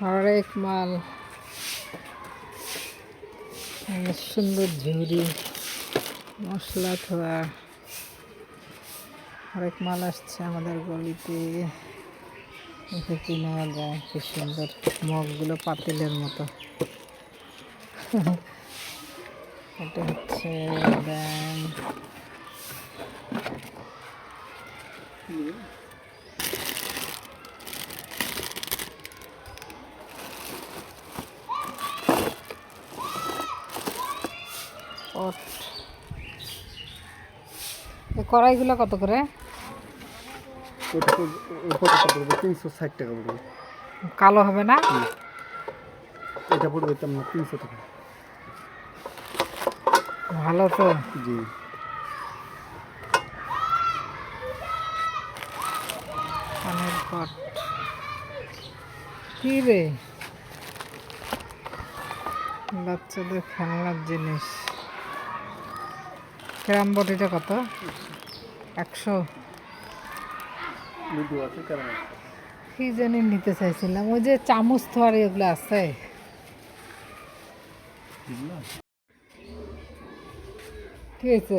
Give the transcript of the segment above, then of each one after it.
হরেক মাল সুন্দর ঝুড়ি মশলা ধোয়া হরেক মাল আসছে আমাদের গলিতে। এতে কিনা যায় কি সুন্দর মগগুলো পাতিলের মতো। এটা হচ্ছে ব্যাংক। এই কড়াইগুলো কত করে? 360 টাকা পড়বে। কালো হবে না? এটা পড়বে তোমার 300 টাকা। ভালো তো। জি পানের পট কি রে? বাচ্চাদের খেলনার জিনিস। ক্যারাম বটিটা কত? 100। লুডো আছে, ক্যারাম আছে। কি জানি নিতে চাইছিলাম, ওই যে চামচ থোয়ার এগুলো আছে। কি হয়েছে?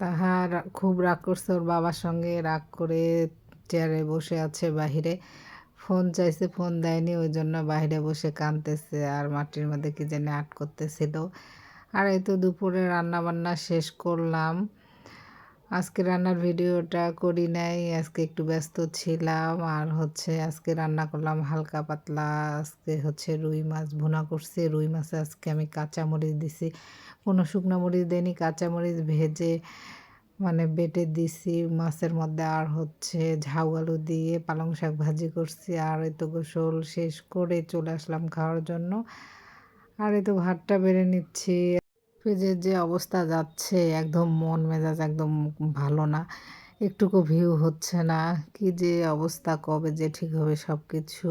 তাহার খুব রাগ করছে ওর বাবার সঙ্গে, রাগ করে চেয়ারে বসে আছে বাহিরে। ফোন চাইছে, ফোন দেয়নি, ওই জন্য বাহিরে বসে কাঁদতেছে আর মাটির মধ্যে কি জানি আর্ট করতেছিল। আর এই তো দুপুরে রান্না বান্না শেষ করলাম। আজকে রান্নার ভিডিওটা করি নাই, আজকে একটু ব্যস্ত ছিলাম। আর হচ্ছে আজকে রান্না করলাম হালকা পাতলা। আজকে হচ্ছে রুই মাছ ভুনা করছি। রুই মাছে আজকে আমি কাঁচামরিচ দিছি, কোনো শুকনো মরিচ দিইনি, কাঁচামরিচ ভেজে মানে বেটে দিছি মাছের মধ্যে। আর হচ্ছে ঝাউ আলু দিয়ে পালং শাক ভাজি করছি। আর এই তো গোসল শেষ করে চলে আসলাম খাওয়ার জন্য। আর এই তো ভাতটা বেড়ে নিচ্ছি। পেজের যে অবস্থা যাচ্ছে, একদম মন মেজাজ একদম ভালো না, একটুকু ভিউ হচ্ছে না। কি যে অবস্থা, কবে যে ঠিক হবে সব কিছু।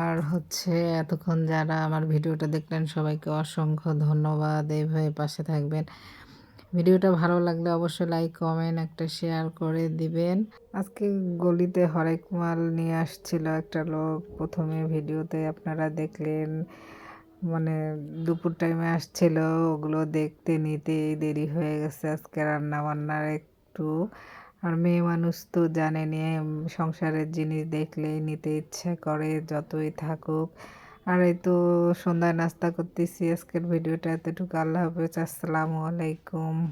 আর হচ্ছে এতক্ষণ যারা আমার ভিডিওটা দেখলেন সবাইকে অসংখ্য ধন্যবাদ। এইভাবে পাশে থাকবেন। ভিডিওটা ভালো লাগলে অবশ্যই লাইক কমেন্ট একটা শেয়ার করে দিবেন। আজকে গলিতে হরেক মাল নিয়ে আসছিল একটা লোক, প্রথমে ভিডিওতে আপনারা দেখলেন। মানে দুপুর টাইমে আসছিল, ওগুলো দেখতে নিতেই দেরি হয়ে গেছে আজকে রান্না বান্নার একটু। আর মেয়ে মানুষ তো জানেনি, সংসারের জিনিস দেখলেই নিতে ইচ্ছে করে যতই থাকুক। আর এই তো সন্ধ্যায় নাস্তা করতেছি। আজকের ভিডিওটা এতটুকু। আল্লাহ হাফেজ, আসসালামু আলাইকুম।